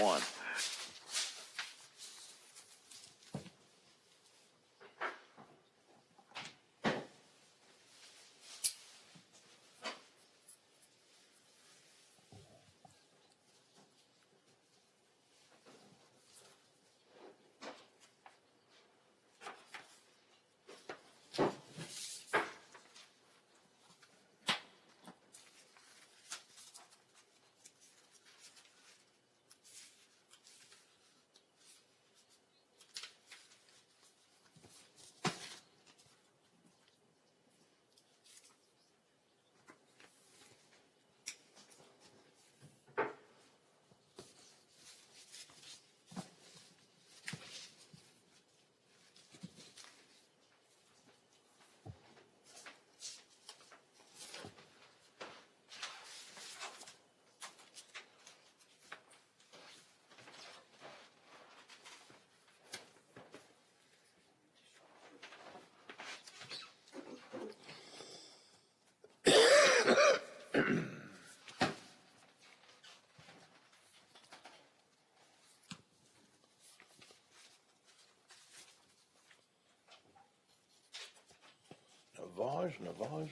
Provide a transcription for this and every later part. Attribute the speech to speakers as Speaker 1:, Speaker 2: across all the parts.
Speaker 1: one.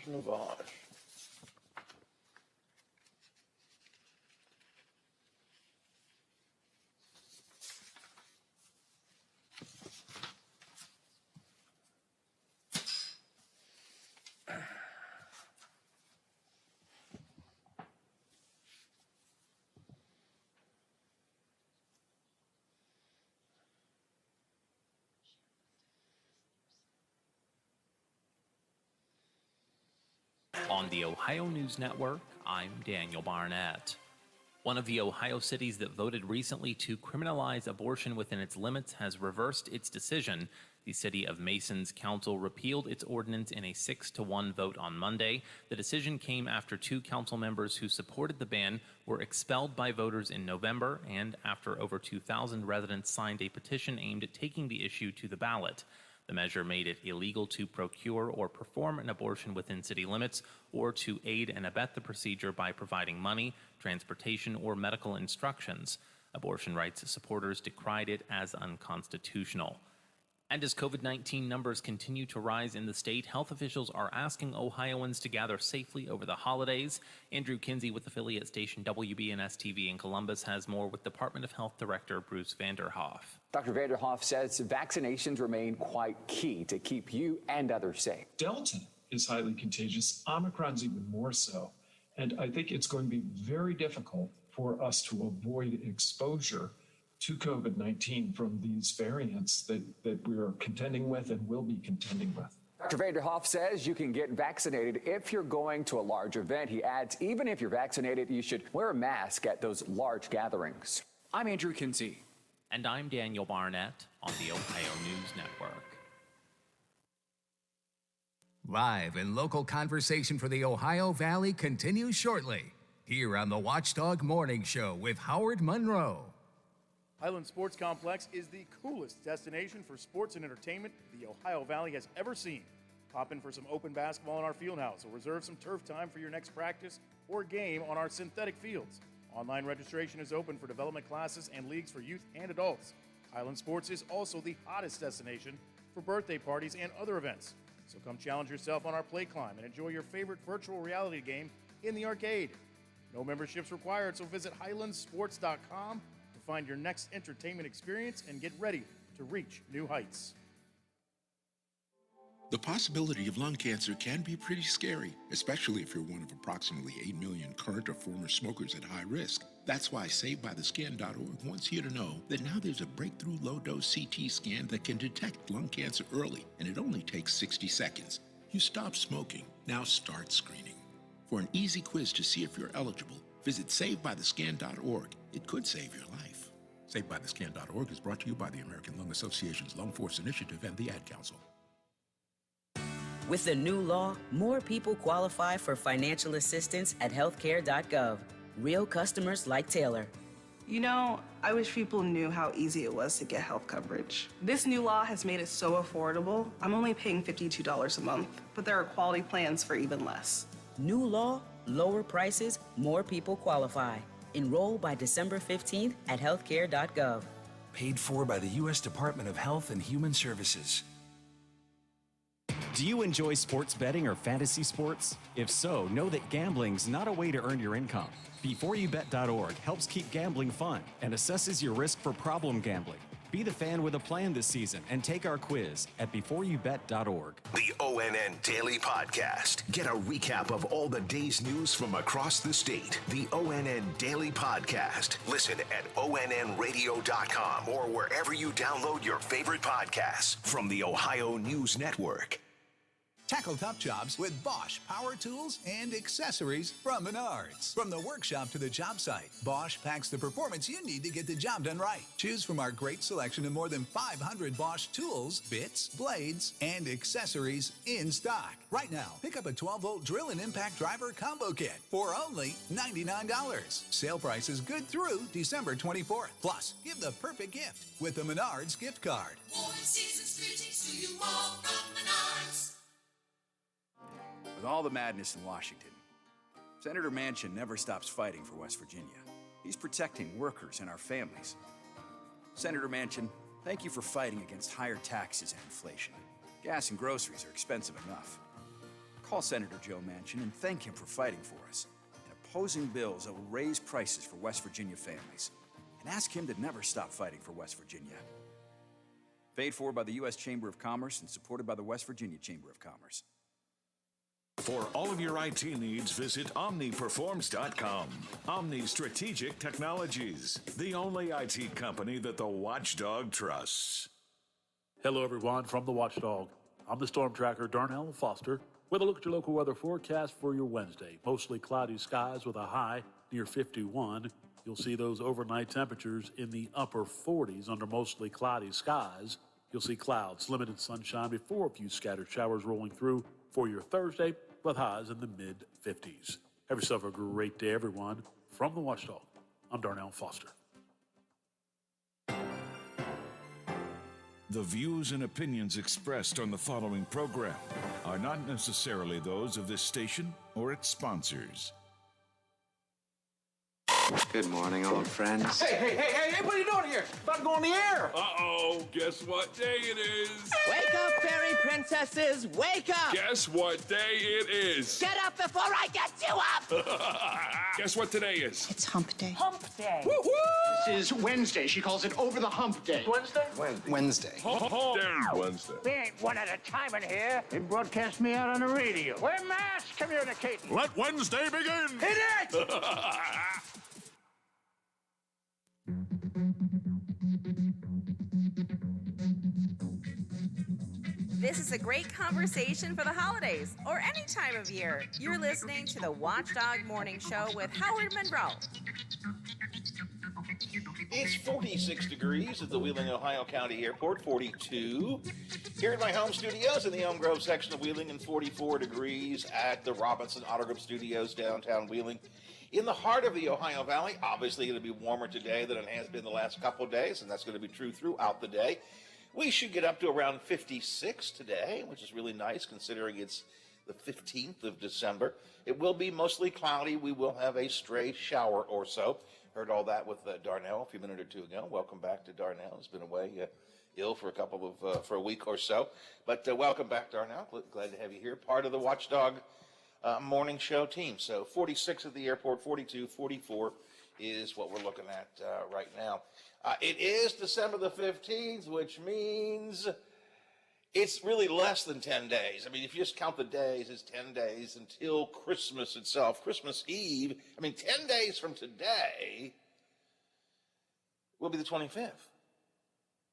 Speaker 1: Navage.
Speaker 2: On the Ohio News Network, I'm Daniel Barnett. One of the Ohio cities that voted recently to criminalize abortion within its limits has reversed its decision. The city of Mason's council repealed its ordinance in a 6-1 vote on Monday. The decision came after 2 council members who supported the ban were expelled by voters in November and after over 2,000 residents signed a petition aimed at taking the issue to the ballot. The measure made it illegal to procure or perform an abortion within city limits or to aid and abet the procedure by providing money, transportation, or medical instructions. Abortion rights supporters decried it as unconstitutional. And as COVID-19 numbers continue to rise in the state, health officials are asking Ohioans to gather safely over the holidays. Andrew Kinsey with affiliate station WBNS-TV in Columbus has more with Department of Health Director Bruce Vanderhoff.
Speaker 3: Dr. Vanderhoff says vaccinations remain quite key to keep you and others safe.
Speaker 4: Delta is highly contagious. Omicron's even more so. And I think it's going to be very difficult for us to avoid exposure to COVID-19 from these variants that we are contending with and will be contending with.
Speaker 3: Dr. Vanderhoff says you can get vaccinated if you're going to a large event. He adds, even if you're vaccinated, you should wear a mask at those large gatherings. I'm Andrew Kinsey.
Speaker 2: And I'm Daniel Barnett on the Ohio News Network.
Speaker 5: Live and local conversation for the Ohio Valley continues shortly here on the Watchdog Morning Show with Howard Monroe.
Speaker 6: Highland Sports Complex is the coolest destination for sports and entertainment the Ohio Valley has ever seen. Pop in for some open basketball in our field house or reserve some turf time for your next practice or game on our synthetic fields. Online registration is open for development classes and leagues for youth and adults. Highland Sports is also the hottest destination for birthday parties and other events. So come challenge yourself on our play climb and enjoy your favorite virtual reality game in the arcade. No memberships required, so visit highlandsports.com to find your next entertainment experience and get ready to reach new heights.
Speaker 7: The possibility of lung cancer can be pretty scary, especially if you're one of approximately 8 million current or former smokers at high risk. That's why SaveByTheScan.org wants you to know that now there's a breakthrough low-dose CT scan that can detect lung cancer early, and it only takes 60 seconds. You stop smoking, now start screening. For an easy quiz to see if you're eligible, visit SaveByTheScan.org. It could save your life. SaveByTheScan.org is brought to you by the American Lung Association's Lung Force Initiative and the Ad Council.
Speaker 8: With the new law, more people qualify for financial assistance at healthcare.gov. Real customers like Taylor.
Speaker 9: You know, I wish people knew how easy it was to get health coverage. This new law has made it so affordable. I'm only paying $52 a month, but there are quality plans for even less.
Speaker 8: New law, lower prices, more people qualify. Enroll by December 15th at healthcare.gov.
Speaker 10: Paid for by the U.S. Department of Health and Human Services.
Speaker 11: Do you enjoy sports betting or fantasy sports? If so, know that gambling's not a way to earn your income. BeforeYouBet.org helps keep gambling fun and assesses your risk for problem gambling. Be the fan with a plan this season and take our quiz at BeforeYouBet.org.
Speaker 12: The ONN Daily Podcast. Get a recap of all the day's news from across the state. The ONN Daily Podcast. Listen at ONNRadio.com or wherever you download your favorite podcasts from the Ohio News Network.
Speaker 13: Tackle tough jobs with Bosch power tools and accessories from Menards. From the workshop to the job site, Bosch packs the performance you need to get the job done right. Choose from our great selection of more than 500 Bosch tools, bits, blades, and accessories in stock. Right now, pick up a 12-volt drill and impact driver combo kit for only $99. Sale price is good through December 24th. Plus, give the perfect gift with the Menards gift card.
Speaker 14: Warm season's greetings to you all from Menards.
Speaker 15: With all the madness in Washington, Senator Manchin never stops fighting for West Virginia. He's protecting workers and our families. Senator Manchin, thank you for fighting against higher taxes and inflation. Gas and groceries are expensive enough. Call Senator Joe Manchin and thank him for fighting for us and opposing bills that will raise prices for West Virginia families. And ask him to never stop fighting for West Virginia. Paid for by the U.S. Chamber of Commerce and supported by the West Virginia Chamber of Commerce.
Speaker 16: For all of your IT needs, visit OmniPerforms.com. Omni Strategic Technologies, the only IT company that the Watchdog trusts.
Speaker 17: Hello, everyone, from the Watchdog. I'm the storm tracker, Darnell Foster, with a look at your local weather forecast for your Wednesday. Mostly cloudy skies with a high near 51. You'll see those overnight temperatures in the upper 40s under mostly cloudy skies. You'll see clouds, limited sunshine before a few scattered showers rolling through for your Thursday, with highs in the mid-50s. Have yourself a great day, everyone. From the Watchdog, I'm Darnell Foster.
Speaker 16: The views and opinions expressed on the following program are not necessarily those of this station or its sponsors.
Speaker 18: Good morning, old friends.
Speaker 1: Hey, what are you doing here? About to go on the air.
Speaker 19: Uh-oh, guess what day it is?
Speaker 20: Wake up, fairy princesses, wake up!
Speaker 19: Guess what day it is?
Speaker 20: Get up before I get you up!
Speaker 19: Guess what today is?
Speaker 20: It's hump day.
Speaker 21: Hump day.
Speaker 20: Woo-hoo!
Speaker 21: This is Wednesday. She calls it over the hump day.
Speaker 18: Wednesday.
Speaker 19: Wednesday.
Speaker 21: We ain't one at a time in here. They broadcast me out on the radio. We're mass communicating.
Speaker 19: Let Wednesday begin.
Speaker 21: Hit it!
Speaker 22: This is a great conversation for the holidays or any time of year. You're listening to the Watchdog Morning Show with Howard Monroe.
Speaker 1: It's 46 degrees at the Wheeling, Ohio County Airport, 42 here in my home studios in the Elm Grove section of Wheeling, and 44 degrees at the Robinson Auto Group Studios downtown Wheeling. In the heart of the Ohio Valley, obviously it'll be warmer today than it has been the last couple of days, and that's going to be true throughout the day. We should get up to around 56 today, which is really nice considering it's the 15th of December. It will be mostly cloudy. We will have a stray shower or so. Heard all that with Darnell a few minutes or two ago. Welcome back to Darnell. He's been away ill for for a week or so. But welcome back, Darnell. Glad to have you here. Part of the Watchdog morning show team. So 46 at the airport, 42, 44 is what we're looking at right now. It is December the 15th, which means it's really less than 10 days. I mean, if you just count the days, it's 10 days until Christmas itself. Christmas Eve, 10 days from today will be the 25th.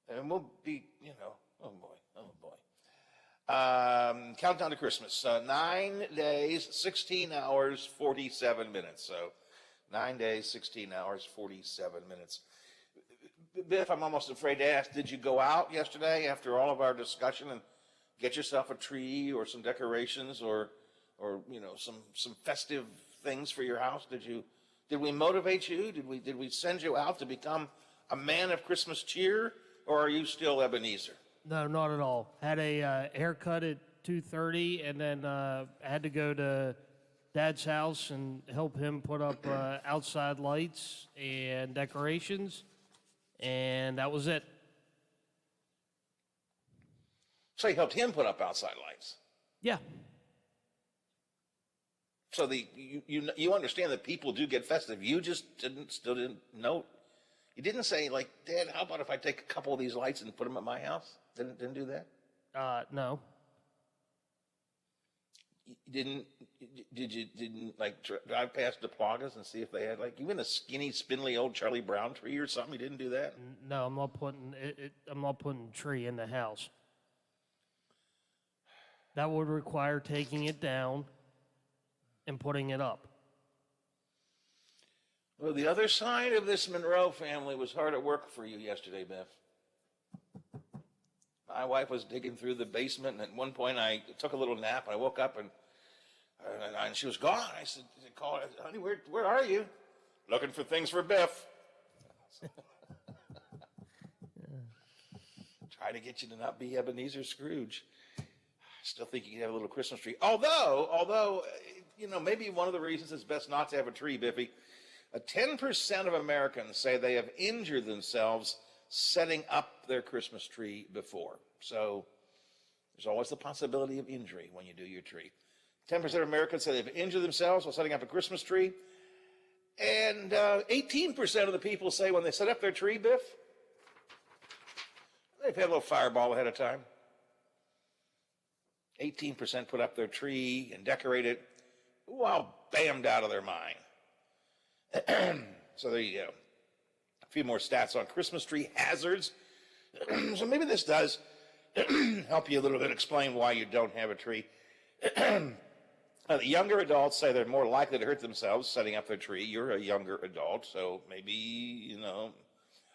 Speaker 1: And we'll be, oh boy. Countdown to Christmas. 9 days, 16 hours, 47 minutes. So 9 days, 16 hours, 47 minutes. Biff, I'm almost afraid to ask, did you go out yesterday after all of our discussion and get yourself a tree or some decorations or some festive things for your house? Did we motivate you? Did we send you out to become a man of Christmas cheer, or are you still Ebenezer?
Speaker 23: No, not at all. Had a haircut at 2:30, and then had to go to
Speaker 3: Dad's house and help him put up outside lights and decorations, and that was it.
Speaker 1: So you helped him put up outside lights.
Speaker 3: Yeah.
Speaker 1: So you understand that people do get festive. You just still didn't know. You didn't say, like, Dad, how about if I take a couple of these lights and put them at my house? Didn't do that?
Speaker 3: No.
Speaker 1: Didn't like drive past the Plagas and see if they had, like, even a skinny, spindly old Charlie Brown tree or something? You didn't do that?
Speaker 3: No, I'm not putting I'm not putting a tree in the house. That would require taking it down and putting it up.
Speaker 1: Well, the other side of this Monroe family was hard at work for you yesterday, Beth. My wife was digging through the basement, and at one point I took a little nap, and I woke up, and she was gone. I said, "Call her, honey, where are you?" "Looking for things for Biff." Try to get you to not be Ebenezer Scrooge. I still think you can have a little Christmas tree. Although, maybe one of the reasons it's best not to have a tree, Biffy, 10% of Americans say they have injured themselves setting up their Christmas tree before. So there's always the possibility of injury when you do your tree. 10% of Americans say they've injured themselves while setting up a Christmas tree. And 18% of the people say when they set up their tree, Biff, they've had a little fireball ahead of time. 18% put up their tree and decorate it while bammed out of their mind. So there you go. A few more stats on Christmas tree hazards. So maybe this does help you a little bit explain why you don't have a tree. The younger adults say they're more likely to hurt themselves setting up their tree. You're a younger adult, so maybe,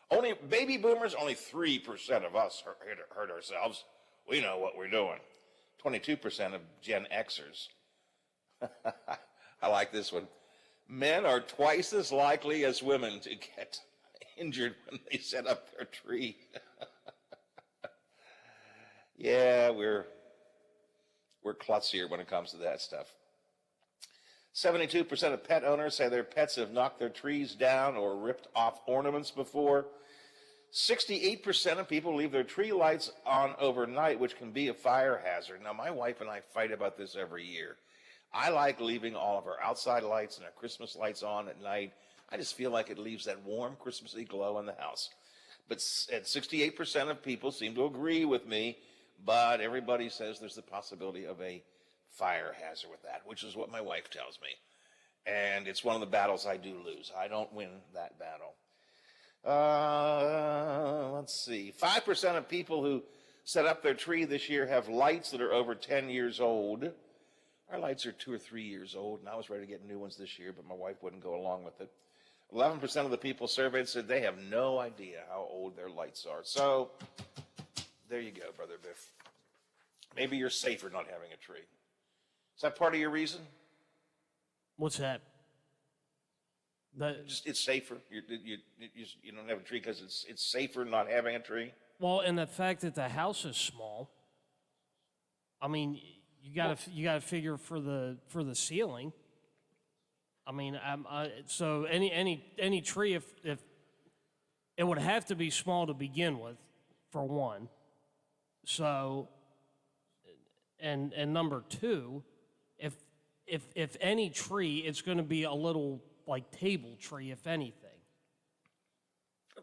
Speaker 1: only baby boomers, only 3% of us hurt ourselves. We know what we're doing. 22% of Gen Xers. I like this one. Men are twice as likely as women to get injured when they set up their tree. Yeah, we're klutzier when it comes to that stuff. 72% of pet owners say their pets have knocked their trees down or ripped off ornaments before. 68% of people leave their tree lights on overnight, which can be a fire hazard. Now, my wife and I fight about this every year. I like leaving all of our outside lights and our Christmas lights on at night. I just feel like it leaves that warm Christmassy glow in the house. But 68% of people seem to agree with me, but everybody says there's the possibility of a fire hazard with that, which is what my wife tells me. And it's one of the battles I do lose. I don't win that battle. Let's see. 5% of people who set up their tree this year have lights that are over 10 years old. Our lights are 2 or 3 years old, and I was ready to get new ones this year, but my wife wouldn't go along with it. 11% of the people surveyed said they have no idea how old their lights are. So there you go, Brother Biff. Maybe you're safer not having a tree. Is that part of your reason?
Speaker 3: What's that?
Speaker 1: It's safer. You don't have a tree because it's safer not having a tree.
Speaker 3: Well, and the fact that the house is small. I mean, you gotta figure for the ceiling. I mean, so any tree if it would have to be small to begin with, for one. So, and number two, if any tree, it's going to be a little like table tree, if anything.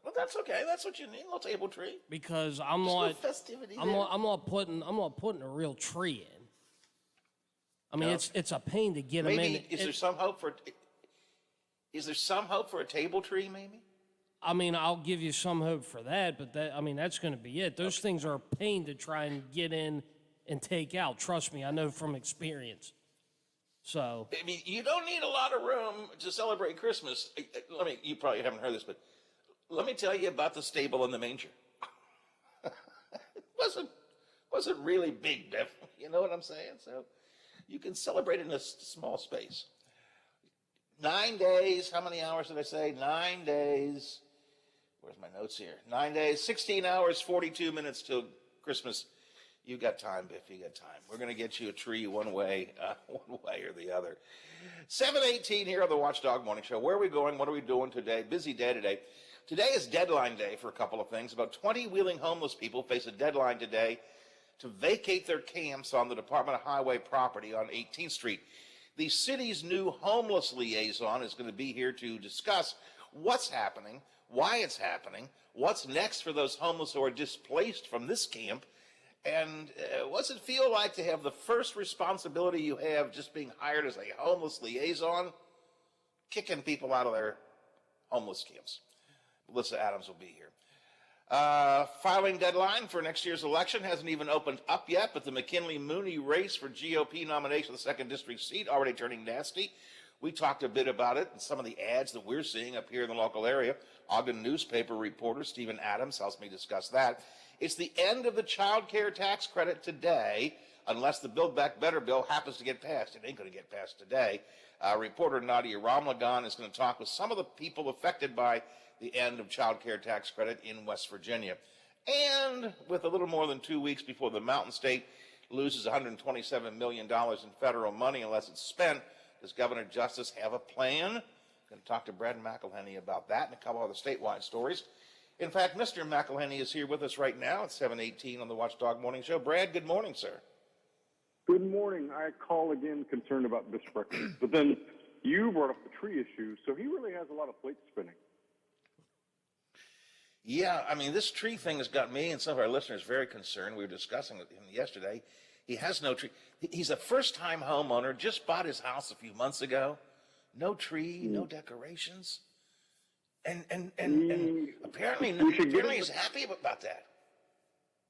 Speaker 1: Well, that's okay. That's what you need, a little table tree.
Speaker 3: Because I'm not putting a real tree in. I mean, it's a pain to get them in.
Speaker 1: Maybe is there some hope for a table tree? Maybe.
Speaker 3: I mean, I'll give you some hope for that, but that's going to be it. Those things are a pain to try and get in and take out. Trust me, I know from experience. So
Speaker 1: I mean, you don't need a lot of room to celebrate Christmas. You probably haven't heard this, but let me tell you about the stable in the manger. It wasn't really big, Biff. You know what I'm saying? So you can celebrate in a small space. 9 days. How many hours did I say? 9 days. Where's my notes here? 9 days, 16 hours, 42 minutes till Christmas. You got time, Biff. You got time. We're going to get you a tree one way or the other. 7:18 here on the Watchdog Morning Show. Where are we going? What are we doing today? Busy day today. Today is deadline day for a couple of things. About 20 Wheeling homeless people face a deadline today to vacate their camps on the Department of Highway property on 18th Street. The city's new homeless liaison is going to be here to discuss what's happening, why it's happening, what's next for those homeless who are displaced from this camp, and what's it feel like to have the first responsibility you have just being hired as a homeless liaison, kicking people out of their homeless camps. Melissa Adams will be here. Filing deadline for next year's election hasn't even opened up yet, but the McKinley-Mooney race for GOP nomination of the 2nd District seat already turning nasty. We talked a bit about it and some of the ads that we're seeing up here in the local area. Ogden newspaper reporter Stephen Adams helps me discuss that. It's the end of the child care tax credit today, unless the Build Back Better bill happens to get passed. It ain't going to get passed today. Reporter Nadia Ramlagan is going to talk with some of the people affected by the end of child care tax credit in West Virginia. And with a little more than 2 weeks before the Mountain State loses $127 million in federal money unless it's spent, does Governor Justice have a plan? Going to talk to Brad McElhenney about that and a couple other statewide stories. In fact, Mr. McElhenney is here with us right now at 7:18 on the Watchdog Morning Show. Brad, good morning, sir.
Speaker 2: Good morning. I call again concerned about this breakfast, but then you brought up the tree issue, so he really has a lot of plates spinning.
Speaker 1: Yeah, I mean, this tree thing has got me and some of our listeners very concerned. We were discussing with him yesterday. He has no tree. He's a first-time homeowner, just bought his house a few months ago. No tree, no decorations. And apparently he's happy about that.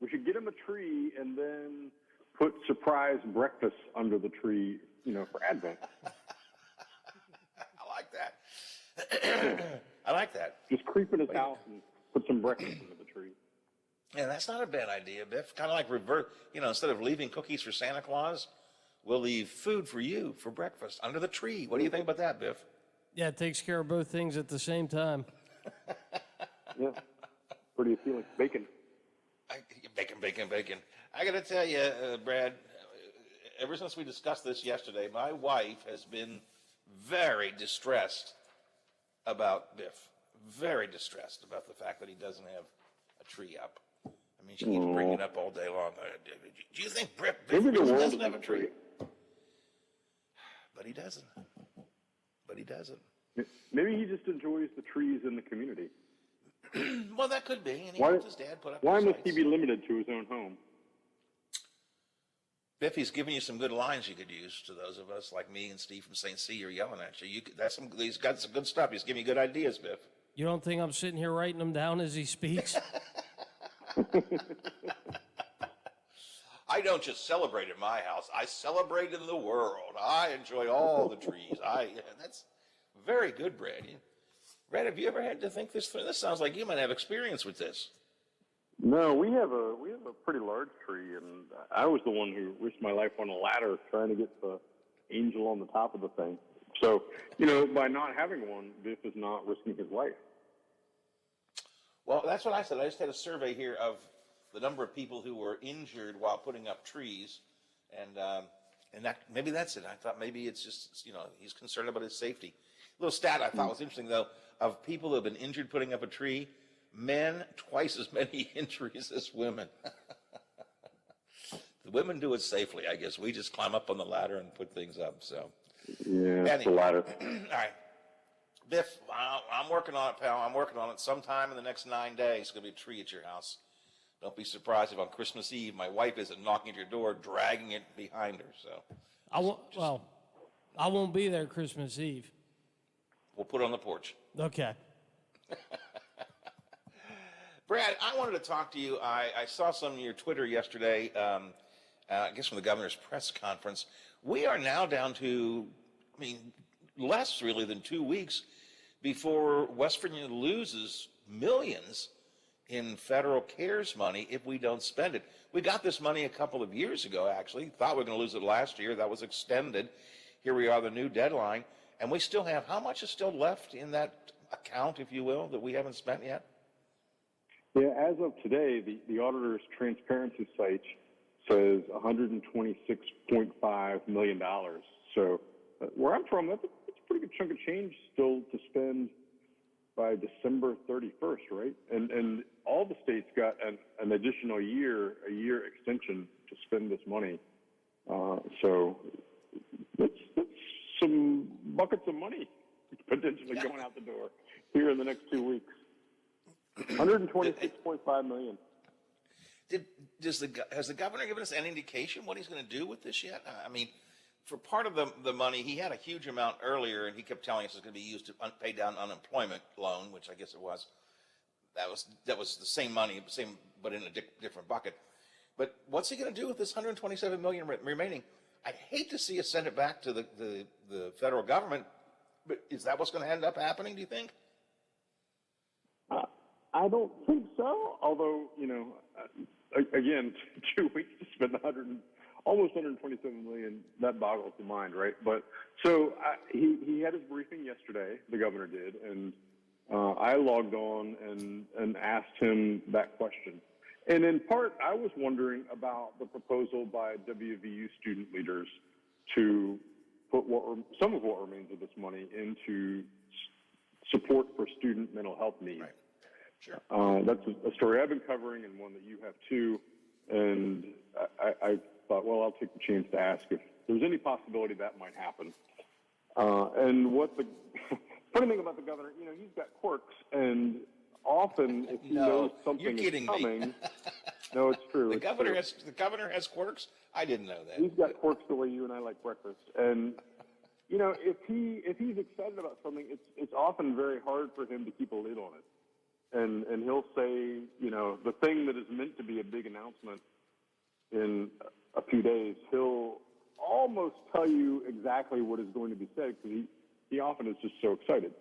Speaker 2: We should get him a tree and then put surprise breakfast under the tree, for Advent.
Speaker 1: I like that. I like that.
Speaker 2: Just creep in his house and put some breakfast under the tree.
Speaker 1: Yeah, that's not a bad idea, Biff. Kind of like reverse, instead of leaving cookies for Santa Claus, we'll leave food for you for breakfast under the tree. What do you think about that, Biff?
Speaker 3: Yeah, it takes care of both things at the same time.
Speaker 2: Yeah, pretty appealing. Bacon.
Speaker 1: Bacon. I got to tell you, Brad, ever since we discussed this yesterday, my wife has been very distressed about Biff. Very distressed about the fact that he doesn't have a tree up. I mean, she keeps bringing it up all day long. Do you think Biff really doesn't have a tree? But he doesn't.
Speaker 2: Maybe he just enjoys the trees in the community.
Speaker 1: Well, that could be. And he helped his dad put up
Speaker 2: Why
Speaker 1: his
Speaker 2: must he
Speaker 1: lights.
Speaker 2: be limited to his own home?
Speaker 1: Biff, he's giving you some good lines you could use to those of us like me and Steve from St. C. are yelling at you. He's got some good stuff. He's giving you good ideas, Biff.
Speaker 3: You don't think I'm sitting here writing them down as he speaks?
Speaker 1: I don't just celebrate in my house. I celebrate in the world. I enjoy all the trees. That's very good, Brad. Brad, have you ever had to think this through? This sounds like you might have experience with this.
Speaker 2: No, we have a pretty large tree, and I was the one who risked my life on a ladder trying to get the angel on the top of the thing. So, by not having one, Biff is not risking his life.
Speaker 1: Well, that's what I said. I just had a survey here of the number of people who were injured while putting up trees, and that maybe that's it. I thought maybe it's just he's concerned about his safety. A little stat I thought was interesting though, of people who have been injured putting up a tree, men twice as many injuries as women. The women do it safely, I guess. We just climb up on the ladder and put things up. So
Speaker 2: yeah, it's the ladder.
Speaker 1: All right. Biff, I'm working on it, pal. I'm working on it. Sometime in the next 9 days, there's going to be a tree at your house. Don't be surprised if on Christmas Eve my wife isn't knocking at your door, dragging it behind her. So
Speaker 3: I won't be there Christmas Eve.
Speaker 1: We'll put it on the porch.
Speaker 3: Okay.
Speaker 1: Brad, I wanted to talk to you. I saw some of your Twitter yesterday, I guess from the governor's press conference. We are now down to, less really than 2 weeks before West Virginia loses millions in federal CARES money if we don't spend it. We got this money a couple of years ago, actually. Thought we were going to lose it last year. That was extended. Here we are, the new deadline. And we still have, how much is still left in that account, if you will, that we haven't spent yet?
Speaker 2: Yeah, as of today, the auditor's transparency site says $126.5 million. So where I'm from, that's a pretty good chunk of change still to spend by December 31st, right? And all the states got an additional year extension to spend this money. So that's some buckets of money potentially going out the door here in the next 2 weeks. $126.5 million.
Speaker 1: Has the governor given us any indication what he's going to do with this yet? I mean, for part of the money, he had a huge amount earlier, and he kept telling us it's going to be used to pay down unemployment loan, which I guess it was. That was the same money, but in a different bucket. But what's he going to do with this $127 million remaining? I'd hate to see us send it back to the federal government, but is that what's going to end up happening, do you think?
Speaker 2: I don't think so, although, again, 2 weeks to spend almost $127 million, that boggles the mind, right? But so he had his briefing yesterday, the governor did, and I logged on and asked him that question. And in part, I was wondering about the proposal by WVU student leaders to put some of what remains of this money into support for student mental health needs.
Speaker 1: Right. Sure.
Speaker 2: That's a story I've been covering and one that you have too. And I thought, well, I'll take the chance to ask if there's any possibility that might happen. And what the funny thing about the governor, he's got quirks, and often if he knows something is coming, no, it's true.
Speaker 1: The governor has quirks. I didn't know that.
Speaker 2: He's got quirks the way you and I like breakfast, and if he's excited about something, it's often very hard for him to keep a lid on it. And he'll say, the thing that is meant to be a big announcement in a few days, he'll almost tell you exactly what is going to be said because he often is just so excited.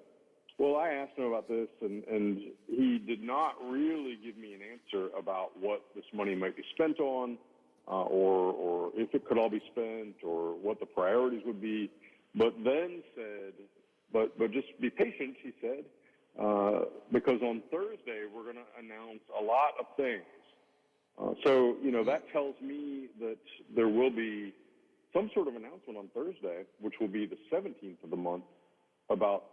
Speaker 2: Well, I asked him about this, and he did not really give me an answer about what this money might be spent on, or if it could all be spent, or what the priorities would be. But then said, but just be patient, he said. Because on Thursday, we're going to announce a lot of things. So, that tells me that there will be some sort of announcement on Thursday, which will be the 17th of the month, about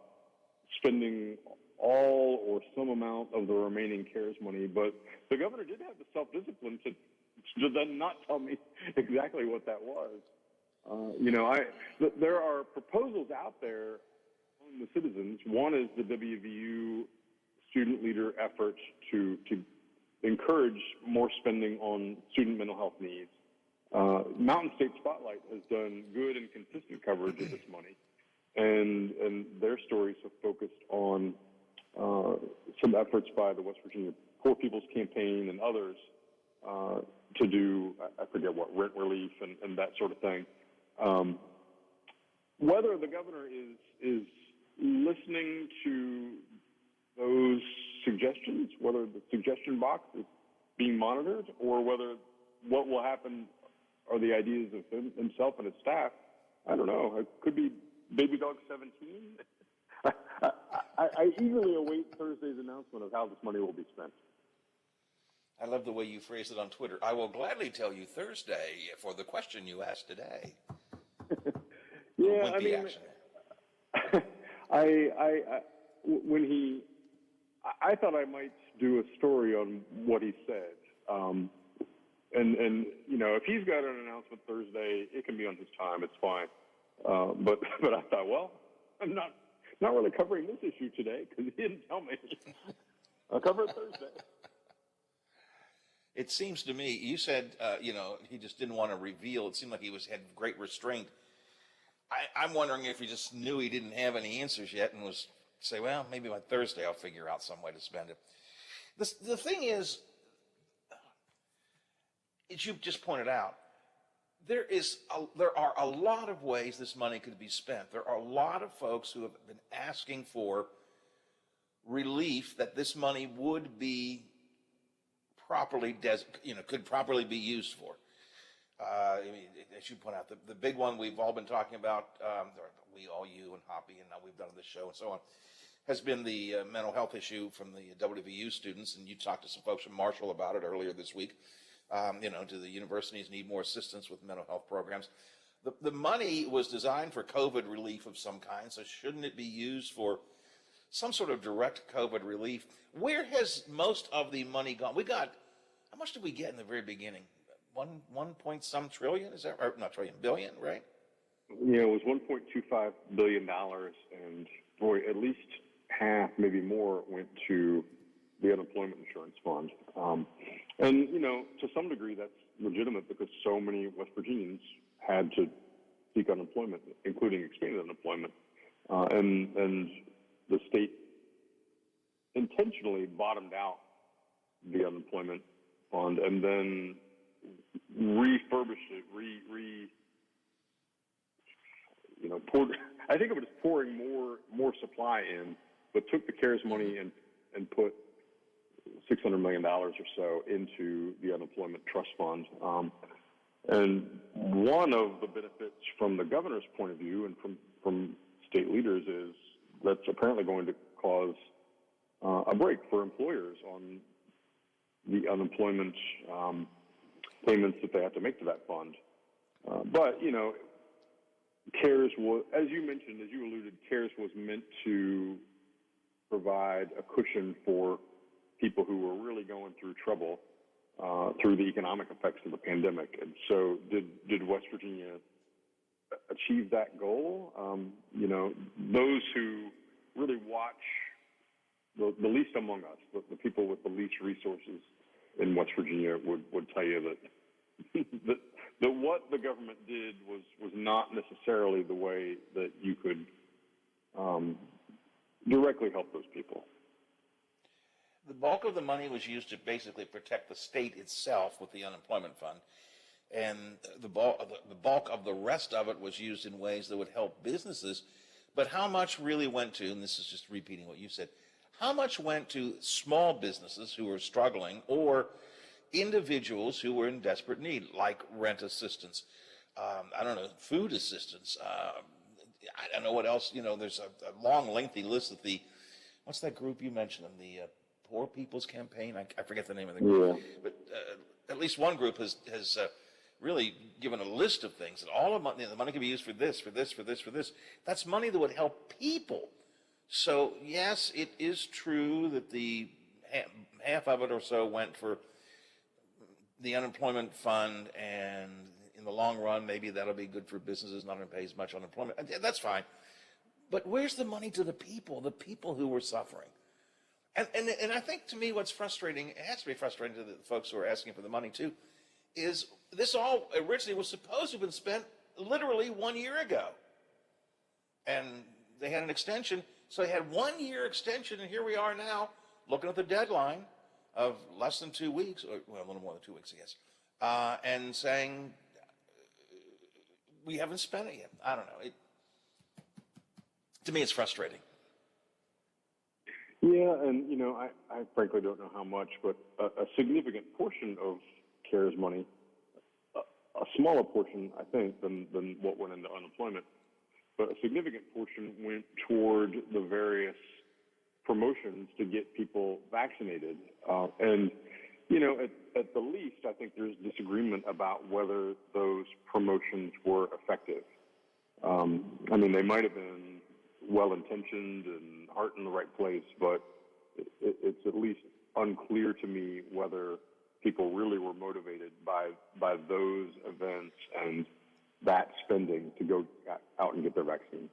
Speaker 2: spending all or some amount of the remaining CARES money. But the governor did have the self-discipline to then not tell me exactly what that was. There are proposals out there the citizens. One is the WVU student leader effort to encourage more spending on student mental health needs. Mountain State Spotlight has done good and consistent coverage of this money, and their stories have focused on some efforts by the West Virginia Poor People's Campaign and others to do, I forget what, rent relief and that sort of thing. Whether the governor is listening to those suggestions, whether the suggestion box is being monitored, or whether what will happen are the ideas of himself and his staff, I don't know. It could be Baby Dog 17. I eagerly await Thursday's announcement of how this money will be spent.
Speaker 1: I love the way you phrased it on Twitter. I will gladly tell you Thursday for the question you asked today.
Speaker 2: Yeah, I mean, I thought I might do a story on what he said. And if he's got an announcement Thursday, it can be on his time. It's fine. But I thought, well, I'm not really covering this issue today because he didn't tell me. I'll cover it Thursday.
Speaker 1: It seems to me, you said, he just didn't want to reveal. It seemed like he had great restraint. I'm wondering if he just knew he didn't have any answers yet and was say, well, maybe by Thursday I'll figure out some way to spend it. The thing is, as you've just pointed out, there are a lot of ways this money could be spent. There are a lot of folks who have been asking for relief that this money would be properly could properly be used for. As you point out, the big one we've all been talking about, you and Hoppy, and now we've done on this show and so on, has been the mental health issue from the WVU students, and you talked to some folks from Marshall about it earlier this week. Do the universities need more assistance with mental health programs? The money was designed for COVID relief of some kind, so shouldn't it be used for some sort of direct COVID relief? Where has most of the money gone? How much did we get in the very beginning? One point some trillion, is that right? Not trillion, billion, right?
Speaker 2: Yeah, it was $1.25 billion, and boy, at least half, maybe more, went to the unemployment insurance fund. And, to some degree, that's legitimate because so many West Virginians had to seek unemployment, including expanded unemployment. And the state intentionally bottomed out the unemployment fund and then refurbished it, poured, I think of it as pouring more supply in, but took the CARES money and put $600 million or so into the unemployment trust fund. And one of the benefits from the governor's point of view and from state leaders is that's apparently going to cause a break for employers on the unemployment payments that they have to make to that fund. But, CARES was, as you mentioned, as you alluded, CARES was meant to provide a cushion for people who were really going through trouble through the economic effects of the pandemic. And so did West Virginia achieve that goal? Those who really watch the least among us, the people with the least resources in West Virginia would tell you that that what the government did was not necessarily the way that you could directly help those people.
Speaker 1: The bulk of the money was used to basically protect the state itself with the unemployment fund, and the bulk of the rest of it was used in ways that would help businesses. But how much really went to, and this is just repeating what you said, how much went to small businesses who were struggling or individuals who were in desperate need, like rent assistance, food assistance, I don't know what else, there's a long, lengthy list of what's that group you mentioned, the Poor People's Campaign? I forget the name of the group. Yeah. But at least one group has really given a list of things, that all of the money can be used for this, for this, for this, for this. That's money that would help people. So, yes, it is true that the half of it or so went for the unemployment fund, and in the long run, maybe that'll be good for businesses, not going to pay as much unemployment. That's fine. But where's the money to the people who were suffering? And I think, to me, what's frustrating, it has to be frustrating to the folks who are asking for the money too, is this all originally was supposed to have been spent literally 1 year ago. And they had an extension, so they had 1 year extension, and here we are now looking at the deadline of less than 2 weeks, or well, a little more than 2 weeks, I guess, and saying we haven't spent it yet. I don't know. To me, it's frustrating.
Speaker 2: Yeah, and I frankly don't know how much, but a significant portion of CARES money, a smaller portion, I think, than what went into unemployment, but a significant portion went toward the various promotions to get people vaccinated. And at the least, I think there's disagreement about whether those promotions were effective. They might have been well-intentioned and heart in the right place, but it's at least unclear to me whether people really were motivated by those events and that spending to go out and get their vaccine.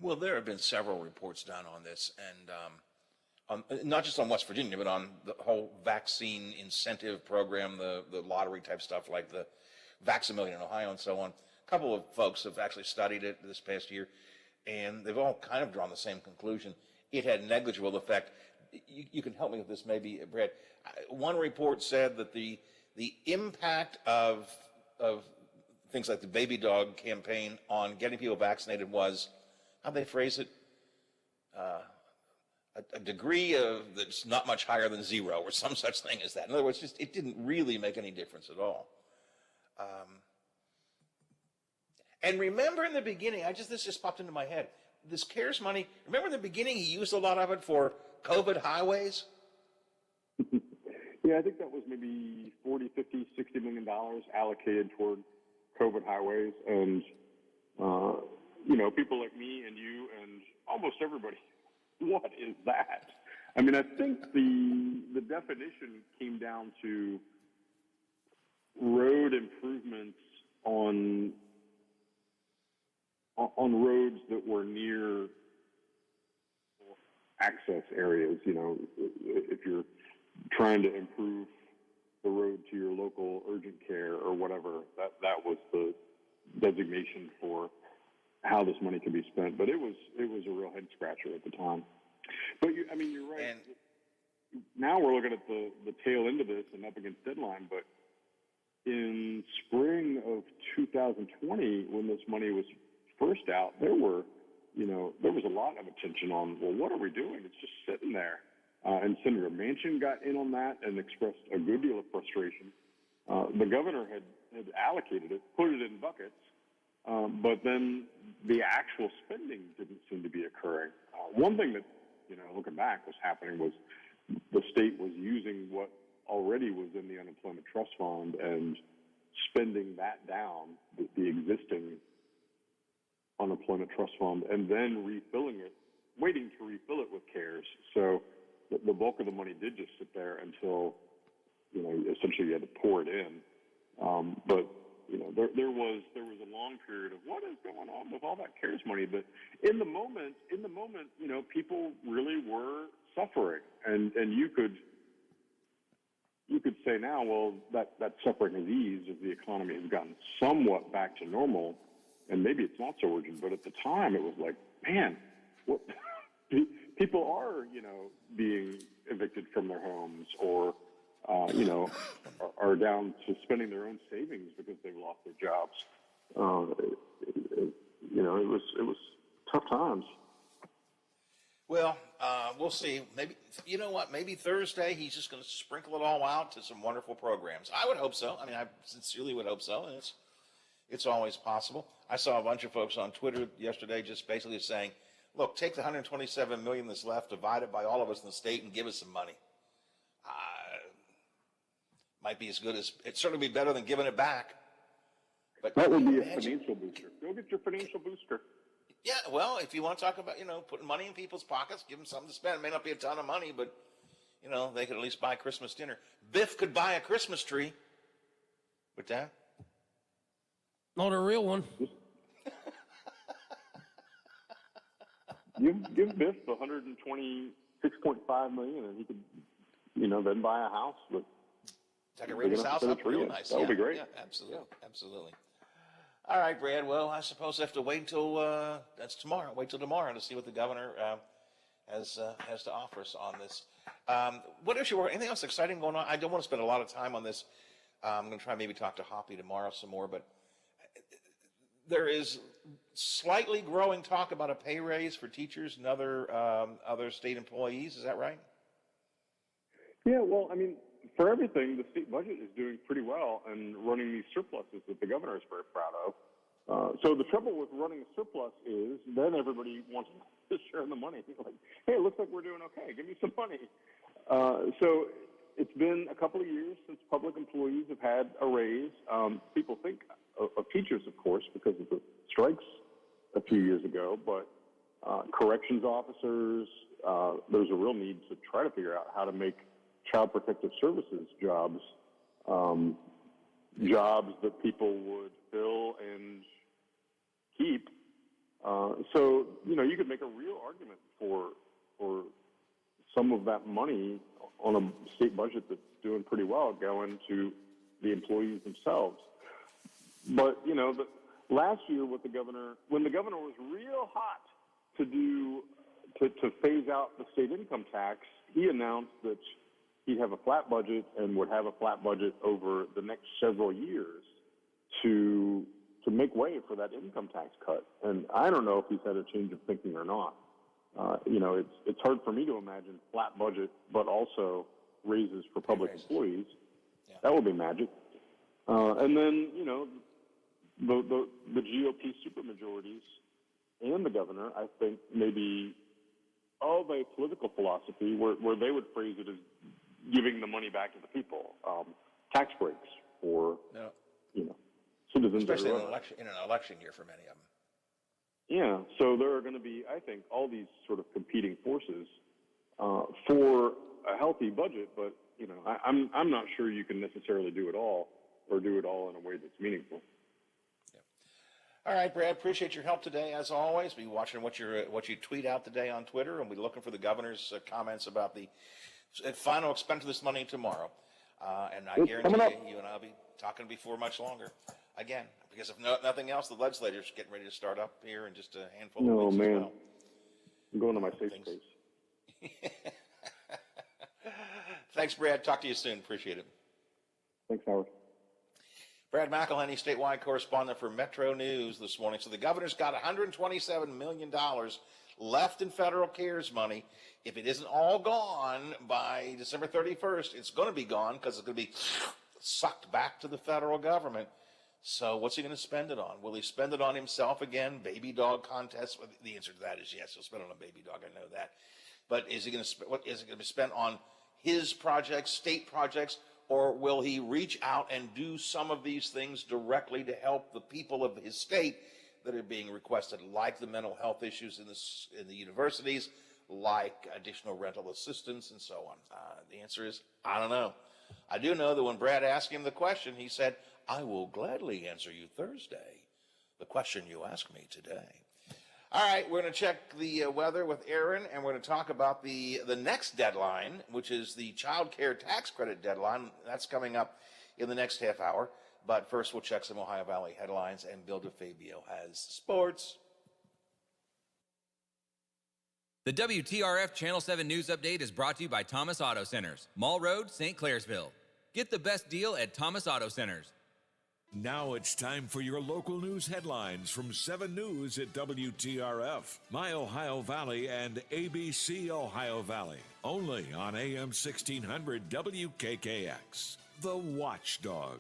Speaker 1: Well, there have been several reports done on this, and not just on West Virginia, but on the whole vaccine incentive program, the lottery type stuff like the Vax-A-Million in Ohio and so on. A couple of folks have actually studied it this past year, and they've all kind of drawn the same conclusion. It had negligible effect. You can help me with this maybe, Brad. One report said that the impact of things like the baby dog campaign on getting people vaccinated was, how'd they phrase it? A degree of that's not much higher than zero, or some such thing as that. In other words, it didn't really make any difference at all. And remember in the beginning, this just popped into my head. This CARES money, remember in the beginning he used a lot of it for COVID highways?
Speaker 2: Yeah, Yeah, I think that was maybe 40, 50, $60 million allocated toward COVID highways. And, people like me and you and almost everybody, what is that? I mean, I think the definition came down to road improvements on roads that were near access areas. If you're trying to improve the road to your local urgent care or whatever, that was the designation for how this money could be spent. But it was a real head scratcher at the time. But you're right.
Speaker 1: And
Speaker 2: now we're looking at the tail end of this and up against deadline. But in spring of 2020, when this money was first out, there was a lot of attention on, well, what are we doing? It's just sitting there. And Senator Manchin got in on that and expressed a good deal of frustration. The governor had allocated it, put it in buckets, but then the actual spending didn't seem to be occurring. One thing that, looking back, was happening was the state was using what already was in the unemployment trust fund and spending that down, the existing unemployment trust fund, and then refilling it, waiting to refill it with CARES. So the bulk of the money did just sit there until, essentially you had to pour it in. But there was a long period of what is going on with all that CARES money. But in the moment, people really were suffering, and you could say now, well, that suffering has eased as the economy has gotten somewhat back to normal, and maybe it's not so urgent. But at the time, it was like, man, what? People are, being evicted from their homes, or are down to spending their own savings because they've lost their jobs. It was tough times.
Speaker 1: Well, we'll see. Maybe, you know what? Maybe Thursday he's just going to sprinkle it all out to some wonderful programs. I would hope so. I mean, I sincerely would hope so, and it's always possible. I saw a bunch of folks on Twitter yesterday just basically saying, look, take the $127 million that's left, divide it by all of us in the state, and give us some money. Might be as good as, it'd certainly be better than giving it back. But
Speaker 2: that would be a financial booster. Go get your financial booster.
Speaker 1: Yeah, well, if you want to talk about, putting money in people's pockets, give them something to spend. It may not be a ton of money, but, they could at least buy Christmas dinner. Biff could buy a Christmas tree. With that?
Speaker 3: Not a real one.
Speaker 2: Give Biff $126.5 million, and he could, then buy a house with.
Speaker 1: Decorate his house up real nice.
Speaker 2: That would be great.
Speaker 1: Yeah, absolutely, absolutely. All right, Brad. Well, I suppose I have to wait until that's tomorrow. Wait till tomorrow to see what the governor has to offer us on this. What issue? Anything else exciting going on? I don't want to spend a lot of time on this. I'm going to try maybe talk to Hoppy tomorrow some more, but there is slightly growing talk about a pay raise for teachers and other state employees. Is that right?
Speaker 2: Yeah. Well, I mean, for everything, the state budget is doing pretty well and running these surpluses that the governor is very proud of. So the trouble with running a surplus is then everybody wants to share in the money. Like, hey, it looks like we're doing okay. Give me some money. So it's been a couple of years since public employees have had a raise. People think of teachers, of course, because of the strikes a few years ago, but corrections officers, there's a real need to try to figure out how to make Child Protective Services jobs that people would fill and keep. So, you could make a real argument for some of that money on a state budget that's doing pretty well going to the employees themselves. But, last year when the governor was real hot to phase out the state income tax, he announced that he'd have a flat budget and would have a flat budget over the next several years to make way for that income tax cut. And I don't know if he's had a change of thinking or not. It's hard for me to imagine flat budget, but also raises for public employees. Yeah. That would be magic. And then, the GOP supermajorities and the governor, I think, maybe of a political philosophy where they would phrase it as giving the money back to the people. Tax breaks for, citizens.
Speaker 1: Especially in an election year for many of them.
Speaker 2: Yeah, so there are going to be, I think, all these sort of competing forces for a healthy budget, but, I'm not sure you can necessarily do it all or do it all in a way that's meaningful.
Speaker 1: All right, Brad, appreciate your help today, as always. Be watching what you tweet out today on Twitter, and we're looking for the governor's comments about the final expense of this money tomorrow. And I guarantee you and I'll be talking before much longer. Again, because if nothing else, the legislature's getting ready to start up here in just a handful of weeks as well.
Speaker 2: I'm going to my safe space.
Speaker 1: Thanks, Brad. Talk to you soon. Appreciate it.
Speaker 2: Thanks, Howard.
Speaker 1: Brad McElhenney, statewide correspondent for Metro News this morning. So the governor's got $127 million left in federal CARES money. If it isn't all gone by December 31st, it's going to be gone because it's going to be sucked back to the federal government. So what's he going to spend it on? Will he spend it on himself again? Baby dog contest? Well, the answer to that is yes. He'll spend it on a baby dog. I know that. But is he going to what is it going to be spent on? His projects, state projects, or will he reach out and do some of these things directly to help the people of his state that are being requested, like the mental health issues in the universities, like additional rental assistance, and so on? The answer is, I don't know. I do know that when Brad asked him the question, he said, I will gladly answer you Thursday, the question you asked me today. All right, we're going to check the weather with Aaron, and we're going to talk about the next deadline, which is the child care tax credit deadline. That's coming up in the next half hour. But first, we'll check some Ohio Valley headlines, and Bill DeFabio has sports.
Speaker 4: The WTRF Channel 7 News Update is brought to you by Thomas Auto Centers, Mall Road, St. Clairsville. Get the best deal at Thomas Auto Centers.
Speaker 16: Now it's time for your local news headlines from 7 News at WTRF, My Ohio Valley, and ABC Ohio Valley. Only on AM 1600 WKKX. The Watchdog.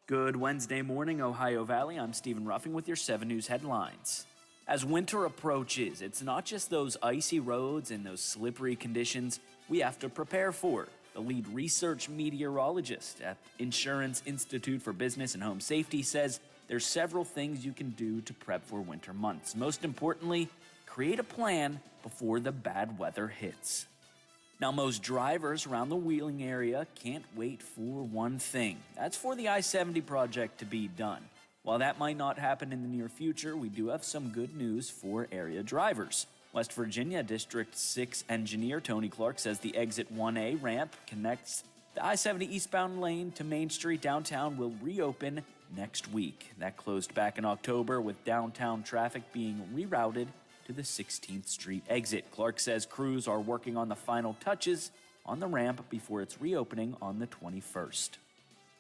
Speaker 5: Good Wednesday morning, Ohio Valley. I'm Stephen Ruffing with your 7 News headlines. As winter approaches, it's not just those icy roads and those slippery conditions we have to prepare for. The lead research meteorologist at Insurance Institute for Business and Home Safety says there's several things you can do to prep for winter months. Most importantly, create a plan before the bad weather hits. Now, most drivers around the Wheeling area can't wait for one thing. That's for the I-70 project to be done. While that might not happen in the near future, we do have some good news for area drivers. West Virginia District 6 engineer Tony Clark says the Exit 1A ramp connects the I-70 eastbound lane to Main Street downtown will reopen next week. That closed back in October with downtown traffic being rerouted to the 16th Street exit. Clark says crews are working on the final touches on the ramp before its reopening on the 21st.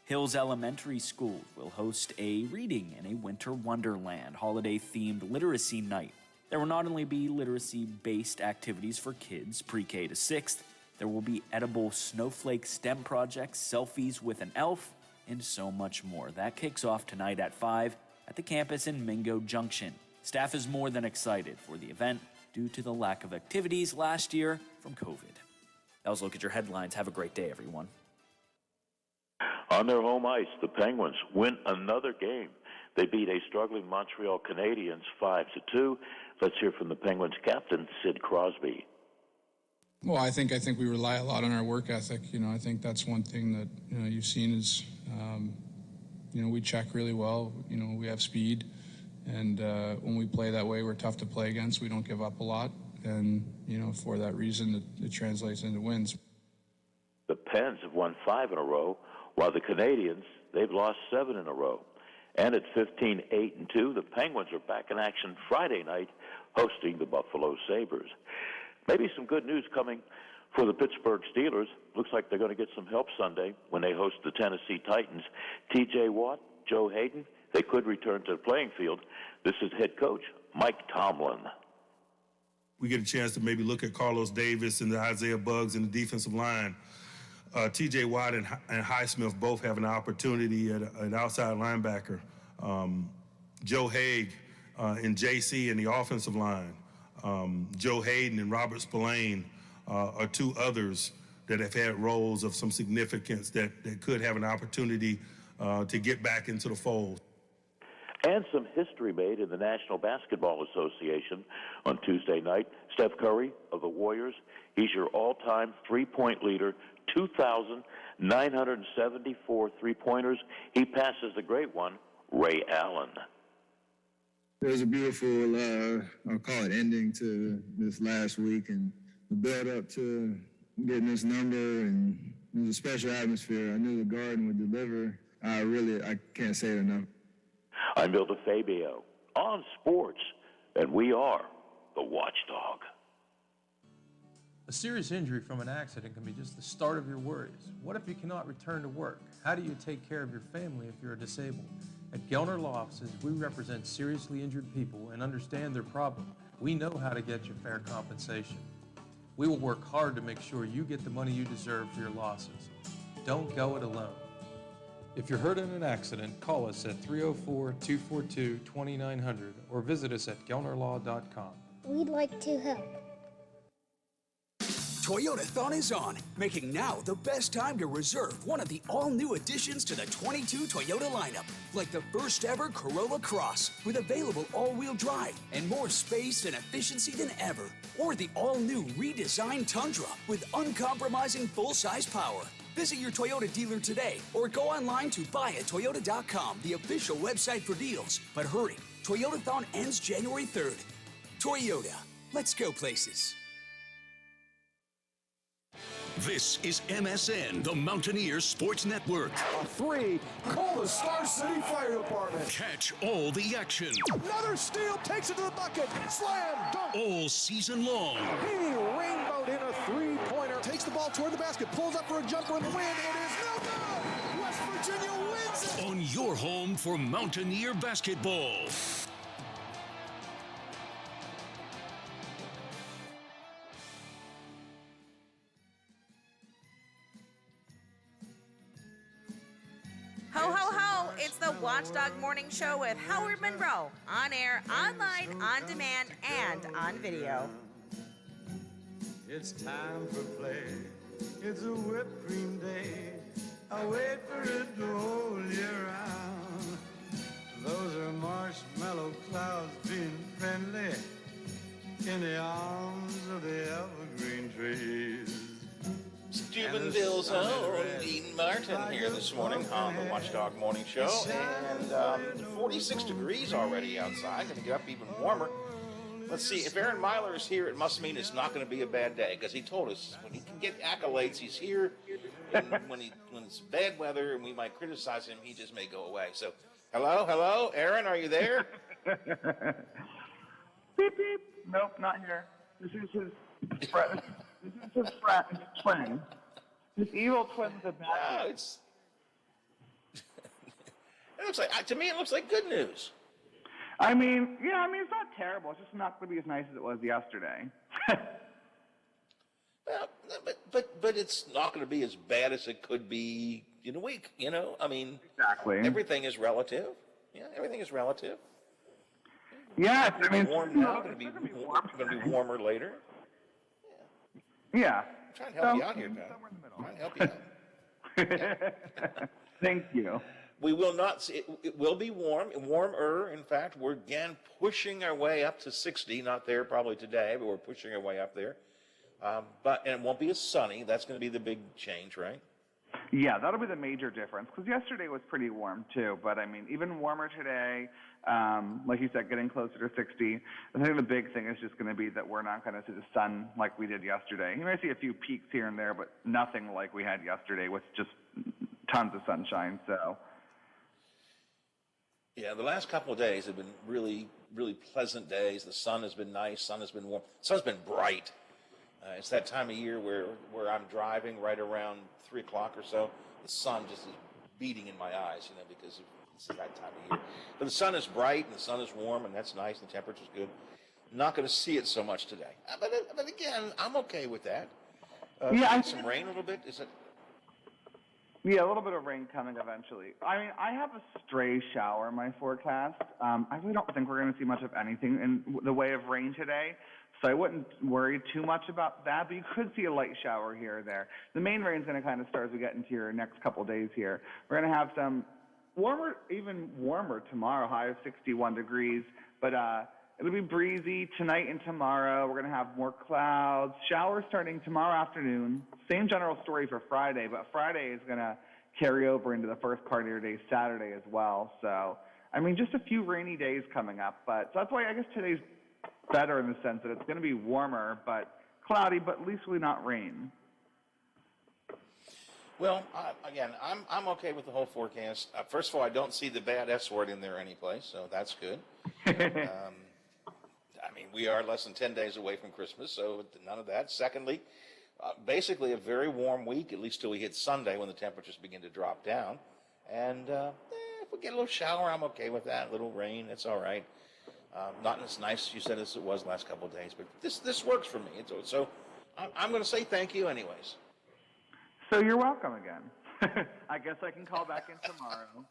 Speaker 5: Hills Elementary School will host a Reading in a Winter Wonderland holiday-themed literacy night. There will not only be literacy-based activities for kids pre-K to 6th, there will be edible snowflake STEM projects, selfies with an elf, and so much more. That kicks off tonight at 5 at the campus in Mingo Junction. Staff is more than excited for the event due to the lack of activities last year from COVID. That was a look at your headlines. Have a great day, everyone.
Speaker 23: On their home ice, the Penguins win another game. They beat a struggling Montreal Canadiens 5-2. Let's hear from the Penguins captain, Sid Crosby.
Speaker 24: Well, I think we rely a lot on our work ethic. I think that's one thing that you've seen is we check really well. We have speed, and when we play that way, we're tough to play against. We don't give up a lot, and for that reason, it translates into wins.
Speaker 23: The Pens have won 5 in a row, while the Canadiens, they've lost 7 in a row. And at 15-8-2, the Penguins are back in action Friday night, hosting the Buffalo Sabres. Maybe some good news coming for the Pittsburgh Steelers. Looks like they're going to get some help Sunday when they host the Tennessee Titans. T.J. Watt, Joe Hayden, they could return to the playing field. This is head coach Mike Tomlin.
Speaker 25: We get a chance to maybe look at Carlos Davis and the Isaiah Buggs in the defensive line. T.J. Watt and Highsmith both have an opportunity at an outside linebacker. Joe Haig and J.C. in the offensive line. Joe Hayden and Robert Spillane are 2 others that have had roles of some significance that could have an opportunity to get back into the fold.
Speaker 23: And some history made in the National Basketball Association on Tuesday night. Steph Curry of the Warriors, he's your all-time three-point leader, 2,974 three-pointers. He passes the great one, Ray Allen.
Speaker 6: It was a beautiful, I'll call it ending to this last week, and the build up to getting this number, and it was a special atmosphere. I knew the Garden would deliver. I can't say it enough.
Speaker 23: I'm Bill DeFabio on sports, and we are the Watchdog.
Speaker 7: A serious injury from an accident can be just the start of your worries. What if you cannot return to work? How do you take care of your family if you're disabled? At Gellner Law Offices, we represent seriously injured people and understand their problem. We know how to get you fair compensation. We will work hard to make sure you get the money you deserve for your losses. Don't go it alone. If you're hurt in an accident, call us at 304-242-2900 or visit us at GellnerLaw.com.
Speaker 8: We'd like to help.
Speaker 9: Toyotathon is on, making now the best time to reserve one of the all-new additions to the 22 Toyota lineup, like the first ever Corolla Cross with available all-wheel drive and more space and efficiency than ever, or the all-new redesigned Tundra with uncompromising full-size power. Visit your Toyota dealer today or go online to buyatoyota.com, the official website for deals. But hurry, Toyotathon ends January 3rd. Toyota, let's go places.
Speaker 10: This is MSN, the Mountaineers Sports Network.
Speaker 26: A three, call the Star City Fire Department.
Speaker 10: Catch all the action.
Speaker 26: Another steal, takes it to the bucket, slam, dunk.
Speaker 10: All season long.
Speaker 26: He rainbowed in a three-pointer, takes the ball toward the basket, pulls up for a jumper in the wind, it is no good. West Virginia wins it.
Speaker 10: On your home for Mountaineer basketball.
Speaker 22: Ho, ho, ho! It's the Watchdog Morning Show with Howard Monroe. On air, online, on demand, and on video.
Speaker 27: It's time for play. It's a whipped cream day. I wait for it the whole year round. Those are marshmallow clouds being friendly in the arms of the evergreen trees.
Speaker 1: Steubenville's own Dean Martin here this morning on the Watchdog Morning Show. And 46 degrees already outside. Going to get up even warmer. Let's see. If Aaron Myler is here, it must mean it's not going to be a bad day, because he told us when he can get accolades, he's here. And when it's bad weather and we might criticize him, he just may go away. So, hello, Aaron, are you there?
Speaker 28: Beep, beep. Nope, not here. This is his friend. This is his friend, his twin. His evil twin with a bad.
Speaker 1: No, it looks like, to me, it looks like good news.
Speaker 28: I mean, it's not terrible. It's just not going to be as nice as it was yesterday.
Speaker 1: Well, but it's not going to be as bad as it could be in a week, you know? I mean,
Speaker 28: exactly.
Speaker 1: Everything is relative. Yeah, everything is relative.
Speaker 28: Yeah, I mean,
Speaker 1: it's warm now. It's going to be warmer later.
Speaker 28: Yeah.
Speaker 1: I'm trying to help you out here, Pat. I'm trying to help you out.
Speaker 28: Thank you.
Speaker 1: We will not see it will be warmer. In fact, we're again pushing our way up to 60. Not there probably today, but we're pushing our way up there. And it won't be as sunny. That's going to be the big change, right?
Speaker 28: Yeah, that'll be the major difference, because yesterday was pretty warm too. But I mean, even warmer today. Like you said, getting closer to 60. I think the big thing is just going to be that we're not going to see the sun like we did yesterday. You may see a few peaks here and there, but nothing like we had yesterday with just tons of sunshine. So.
Speaker 1: Yeah, the last couple of days have been really, really pleasant days. The sun has been nice. Sun has been warm. Sun's been bright. It's that time of year where I'm driving right around 3 o'clock or so. The sun just is beating in my eyes, because it's that time of year. But the sun is bright and the sun is warm, and that's nice. The temperature's good. Not going to see it so much today. But again, I'm okay with that.
Speaker 28: Yeah,
Speaker 1: some rain a little bit. Is it?
Speaker 28: Yeah, a little bit of rain coming eventually. I mean, I have a stray shower in my forecast. I really don't think we're going to see much of anything in the way of rain today, so I wouldn't worry too much about that, but you could see a light shower here or there. The main rain's going to kind of start as we get into your next couple days here. We're going to have some warmer, even warmer tomorrow, high of 61 degrees, but it'll be breezy tonight and tomorrow. We're going to have more clouds. Showers starting tomorrow afternoon. Same general story for Friday, but Friday is going to carry over into the first part of your day, Saturday as well. So, I mean, just a few rainy days coming up. But so that's why I guess today's better in the sense that it's going to be warmer, but cloudy, but at least will not rain.
Speaker 1: Well, again, I'm okay with the whole forecast. First of all, I don't see the bad S word in there anyplace, so that's good. I mean, we are less than 10 days away from Christmas, so none of that. Secondly, basically a very warm week, at least till we hit Sunday when the temperatures begin to drop down. And if we get a little shower, I'm okay with that. A little rain, it's all right. Not as nice, you said, as it was the last couple of days, but this works for me. So I'm going to say thank you anyways.
Speaker 28: So you're welcome again. I guess I can call back in tomorrow.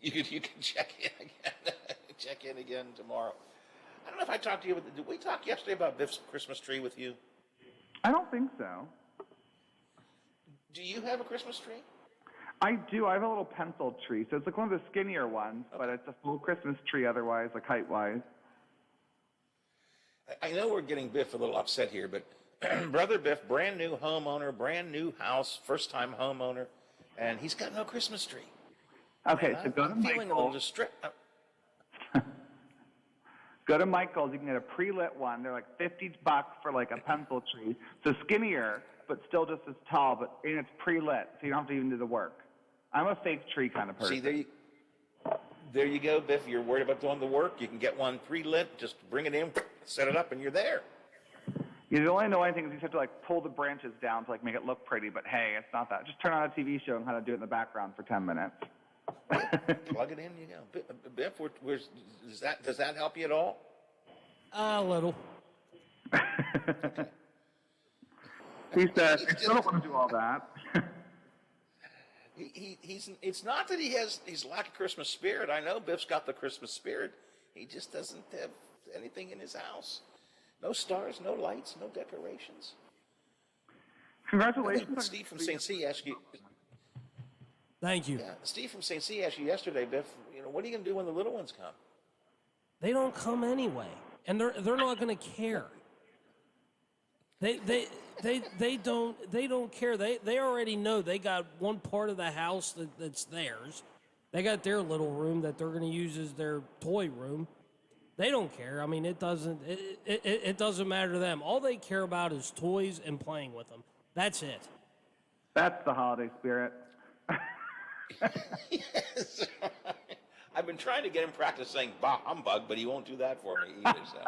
Speaker 1: You can check in again. Check in again tomorrow. I don't know if I talked to you, but did we talk yesterday about Biff's Christmas tree with you?
Speaker 28: I don't think so.
Speaker 1: Do you have a Christmas tree?
Speaker 28: I do. I have a little pencil tree. So it's like one of the skinnier ones, but it's a full Christmas tree otherwise, like height-wise.
Speaker 1: I know we're getting Biff a little upset here, but Brother Biff, brand new homeowner, brand new house, first-time homeowner, and he's got no Christmas tree.
Speaker 28: Okay,
Speaker 1: and
Speaker 28: so go to
Speaker 1: I'm feeling a little
Speaker 28: Michael's.
Speaker 1: distressed.
Speaker 28: Go to Michael's. You can get a pre-lit one. They're like $50 for like a pencil tree. So skinnier, but still just as tall, and it's pre-lit, so you don't have to even do the work. I'm a fake tree kind of person.
Speaker 1: See, there you go, Biff. You're worried about doing the work. You can get one pre-lit. Just bring it in, set it up, and you're there.
Speaker 28: You the only annoying thing is you have to like pull the branches down to like make it look pretty, but hey, it's not that. Just turn on a TV show and kind of do it in the background for 10 minutes.
Speaker 1: Plug it in, you go. Biff, does that help you at all?
Speaker 3: A little.
Speaker 28: He said, I still don't want to do all that.
Speaker 1: It's not that he's lack of Christmas spirit. I know Biff's got the Christmas spirit. He just doesn't have anything in his house. No stars, no lights, no decorations.
Speaker 28: Congratulations.
Speaker 1: Steve from St. C asked you.
Speaker 3: Thank you.
Speaker 1: Yeah, Steve from St. C asked you yesterday, Biff, what are you going to do when the little ones come?
Speaker 3: They don't come anyway, and they're not going to care. They don't care. They already know they got one part of the house that's theirs. They got their little room that they're going to use as their toy room. They don't care. I mean, it doesn't matter to them. All they care about is toys and playing with them. That's it.
Speaker 28: That's the holiday spirit.
Speaker 1: Yes. I've been trying to get him practice saying bah humbug, but he won't do that for me either. So.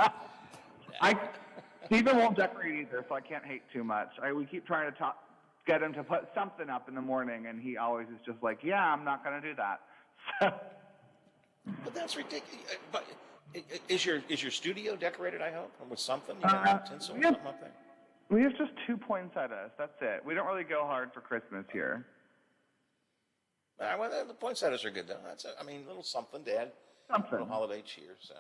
Speaker 28: Stephen won't decorate either, so I can't hate too much. We keep trying to get him to put something up in the morning, and he always is just like, yeah, I'm not going to do that.
Speaker 1: But that's ridiculous. But is your studio decorated, I hope, with something? You got tinsel or something up there?
Speaker 28: We have just 2 poinsettias. That's it. We don't really go hard for Christmas here.
Speaker 1: All right, well, the poinsettias are good, though. I mean, a little something, Dad.
Speaker 28: Something.
Speaker 1: A little holiday cheer, so.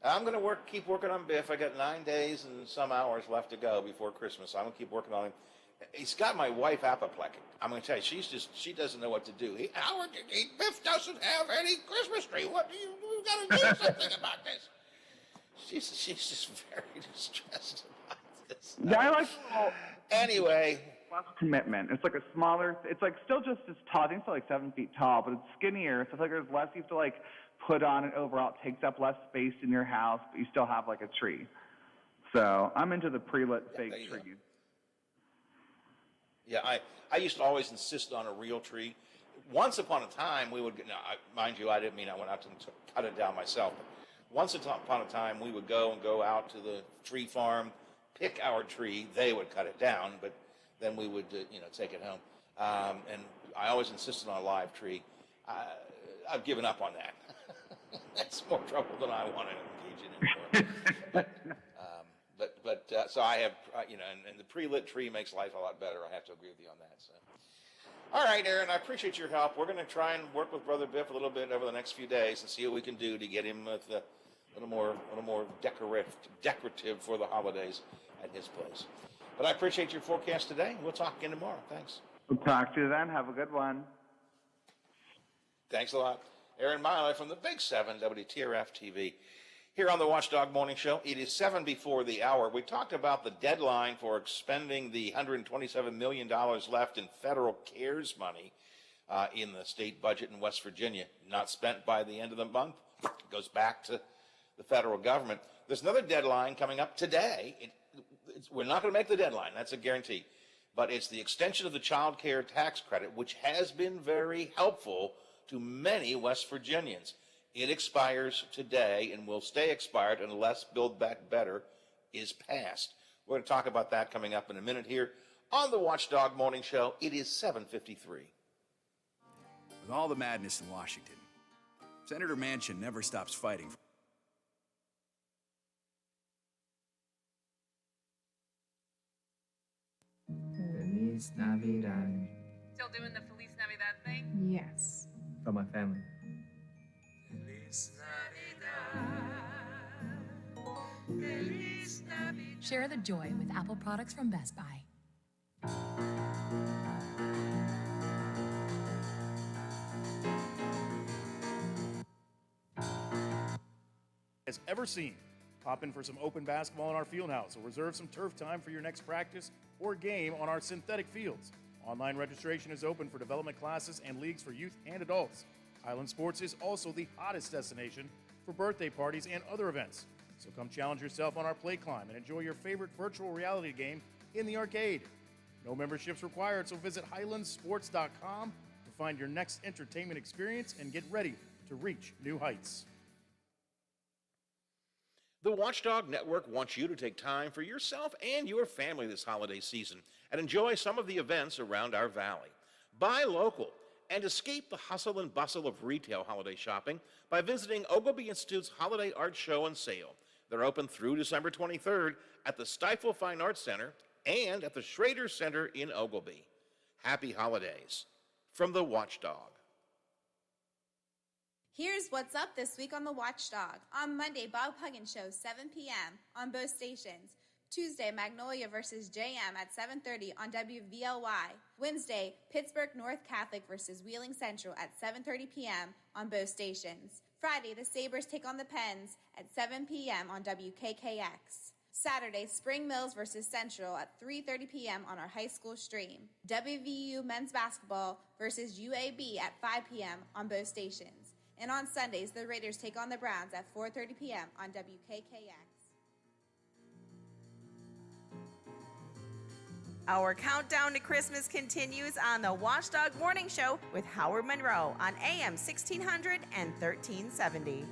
Speaker 1: I'm going to keep working on Biff. I got 9 days and some hours left to go before Christmas. So I'm going to keep working on him. He's got my wife apoplectic. I'm going to tell you, she doesn't know what to do. Biff doesn't have any Christmas tree. What do you got to do something about this? She's just very distressed about this.
Speaker 28: Yeah, I like.
Speaker 1: Anyway.
Speaker 28: Less commitment. It's like a smaller. It's like still just as tall. I think it's like 7 feet tall, but it's skinnier. So it's like there's less you have to like put on, and overall it takes up less space in your house, but you still have like a tree. So I'm into the pre-lit fake trees.
Speaker 1: Yeah, I used to always insist on a real tree. Once upon a time, we would, mind you, I didn't mean I went out to cut it down myself, but once upon a time, we would go out to the tree farm, pick our tree, they would cut it down, but then we would, take it home. And I always insisted on a live tree. I've given up on that. That's more trouble than I want to engage in anymore. So I have, and the pre-lit tree makes life a lot better. I have to agree with you on that. So, All right, Aaron, I appreciate your help. We're going to try and work with Brother Biff a little bit over the next few days and see what we can do to get him with a little more decorative for the holidays at his place. But I appreciate your forecast today. We'll talk again tomorrow. Thanks.
Speaker 28: We'll talk to you then. Have a good one.
Speaker 1: Thanks a lot. Aaron Miley from the Big 7, WTRF TV. Here on the Watchdog Morning Show, it is 7 before the hour. We talked about the deadline for expending the $127 million left in federal CARES money in the state budget in West Virginia. Not spent by the end of the month. It goes back to the federal government. There's another deadline coming up today. We're not going to make the deadline. That's a guarantee. But it's the extension of the child care tax credit, which has been very helpful to many West Virginians. It expires today and will stay expired unless Build Back Better is passed. We're going to talk about that coming up in a minute here on the Watchdog Morning Show. It is 7:53.
Speaker 9: With all the madness in Washington, Senator Manchin never stops fighting.
Speaker 8: Feliz Navidad.
Speaker 11: Still doing the Feliz Navidad thing?
Speaker 8: Yes. From my family.
Speaker 12: Share the joy with Apple products from Best Buy.
Speaker 13: Has ever seen. Pop in for some open basketball in our field house or reserve some turf time for your next practice or game on our synthetic fields. Online registration is open for development classes and leagues for youth and adults. Highland Sports is also the hottest destination for birthday parties and other events. So come challenge yourself on our play climb and enjoy your favorite virtual reality game in the arcade. No memberships required, so visit highlandsports.com to find your next entertainment experience and get ready to reach new heights.
Speaker 1: The Watchdog Network wants you to take time for yourself and your family this holiday season and enjoy some of the events around our valley. Buy local and escape the hustle and bustle of retail holiday shopping by visiting Ogilvy Institute's Holiday Art Show and Sale. They're open through December 23rd at the Stifel Fine Arts Center and at the Schrader Center in Ogilvy. Happy holidays from the Watchdog.
Speaker 14: Here's what's up this week on The Watchdog. On Monday, Bob Huggins Show, 7 p.m. on both stations. Tuesday, Magnolia versus JM at 7:30 on WVLY. Wednesday, Pittsburgh North Catholic versus Wheeling Central at 7:30 p.m. on both stations. Friday, the Sabres take on the Pens at 7 p.m. on WKKX. Saturday, Spring Mills versus Central at 3:30 p.m. on our high school stream. WVU men's basketball versus UAB at 5 p.m. on both stations. And on Sundays, the Raiders take on the Browns at 4:30 p.m. on WKKX.
Speaker 22: Our countdown to Christmas continues on the Watchdog Morning Show with Howard Monroe on AM 1600 and 1370.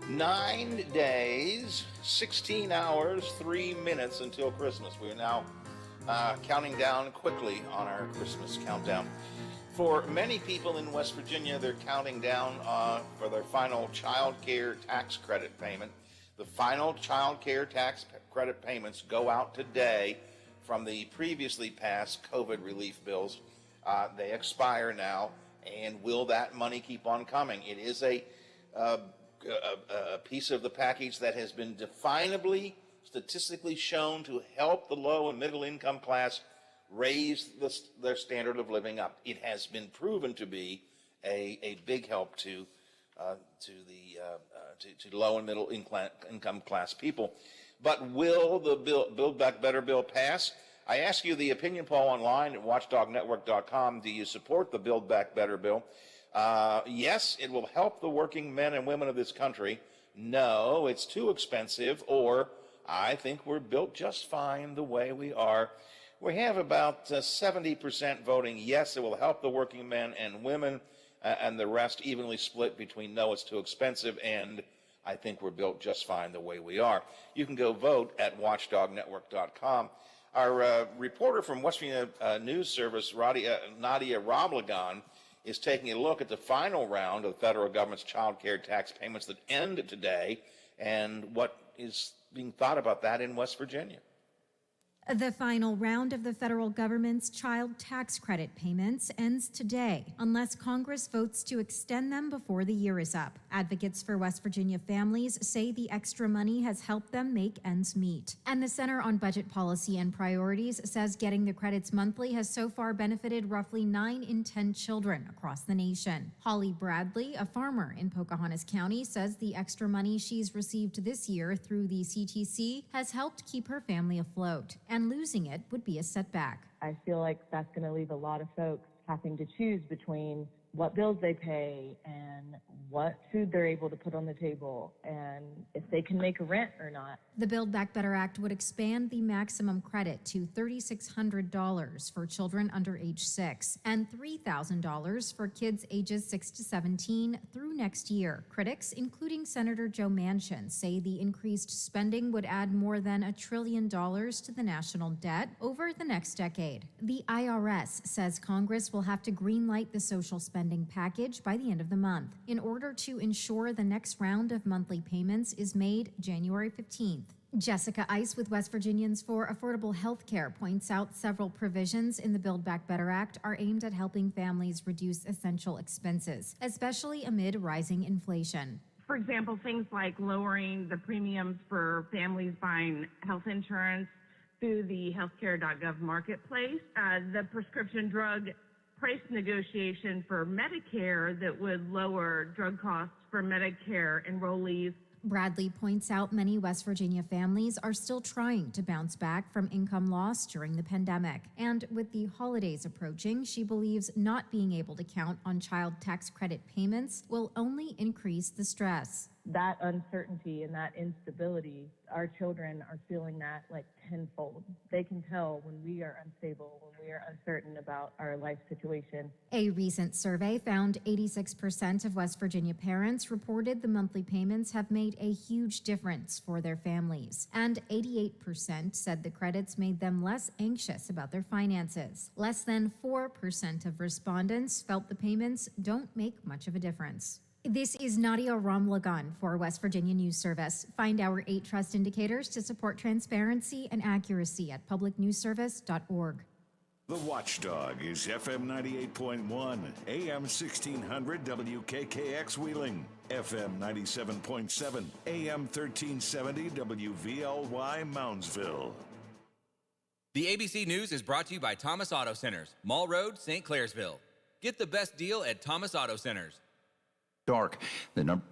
Speaker 1: Nine days, 16 hours, 3 minutes until Christmas. We are now counting down quickly on our Christmas countdown. For many people in West Virginia, they're counting down for their final child care tax credit payment. The final child care tax credit payments go out today from the previously passed COVID relief bills. They expire now, and will that money keep on coming? It is a piece of the package that has been definably, statistically shown to help the low and middle income class raise their standard of living up. It has been proven to be a big help to low and middle income class people. But will the Build Back Better bill pass? I ask you the opinion poll online at watchdognetwork.com. Do you support the Build Back Better bill? Yes, it will help the working men and women of this country. No, it's too expensive. Or I think we're built just fine the way we are. We have about 70% voting yes, it will help the working men and women, and the rest evenly split between no, it's too expensive, and I think we're built just fine the way we are. You can go vote at watchdognetwork.com. Our reporter from West Virginia News Service, Nadia Roblagan, is taking a look at the final round of the federal government's child care tax payments that end today and what is being thought about that in West Virginia.
Speaker 2: The final round of the federal government's child tax credit payments ends today, unless Congress votes to extend them before the year is up. Advocates for West Virginia families say the extra money has helped them make ends meet. And the Center on Budget Policy and Priorities says getting the credits monthly has so far benefited roughly 9 in 10 children across the nation. Holly Bradley, a farmer in Pocahontas County, says the extra money she's received this year through the CTC has helped keep her family afloat. And losing it would be a setback.
Speaker 4: I feel like that's going to leave a lot of folks having to choose between what bills they pay and what food they're able to put on the table and if they can make a rent or not.
Speaker 2: The Build Back Better Act would expand the maximum credit to $3,600 for children under age 6 and $3,000 for kids ages 6 to 17 through next year. Critics, including Senator Joe Manchin, say the increased spending would add more than $1 trillion to the national debt over the next decade. The IRS says Congress will have to greenlight the social spending package by the end of the month in order to ensure the next round of monthly payments is made January 15th. Jessica Ice with West Virginians for Affordable Health Care points out several provisions in the Build Back Better Act are aimed at helping families reduce essential expenses, especially amid rising inflation.
Speaker 11: For example, things like lowering the premiums for families buying health insurance through the healthcare.gov marketplace, the prescription drug price negotiation for Medicare that would lower drug costs for Medicare enrollees.
Speaker 2: Bradley points out many West Virginia families are still trying to bounce back from income loss during the pandemic. And with the holidays approaching, she believes not being able to count on child tax credit payments will only increase the stress.
Speaker 4: That uncertainty and that instability, our children are feeling that like tenfold. They can tell when we are unstable, when we are uncertain about our life situation.
Speaker 2: A recent survey found 86% of West Virginia parents reported the monthly payments have made a huge difference for their families. And 88% said the credits made them less anxious about their finances. Less than 4% of respondents felt the payments don't make much of a difference. This is Nadia Ramlagan for West Virginia News Service. Find our 8 trust indicators to support transparency and accuracy at publicnewsservice.org.
Speaker 16: The Watchdog is FM 98.1, AM 1600 WKKX Wheeling, FM 97.7, AM 1370 WVLY Moundsville.
Speaker 15: The ABC News is brought to you by Thomas Auto Centers, Mall Road, St. Clairsville. Get the best deal at Thomas Auto Centers.
Speaker 17: Dark. The number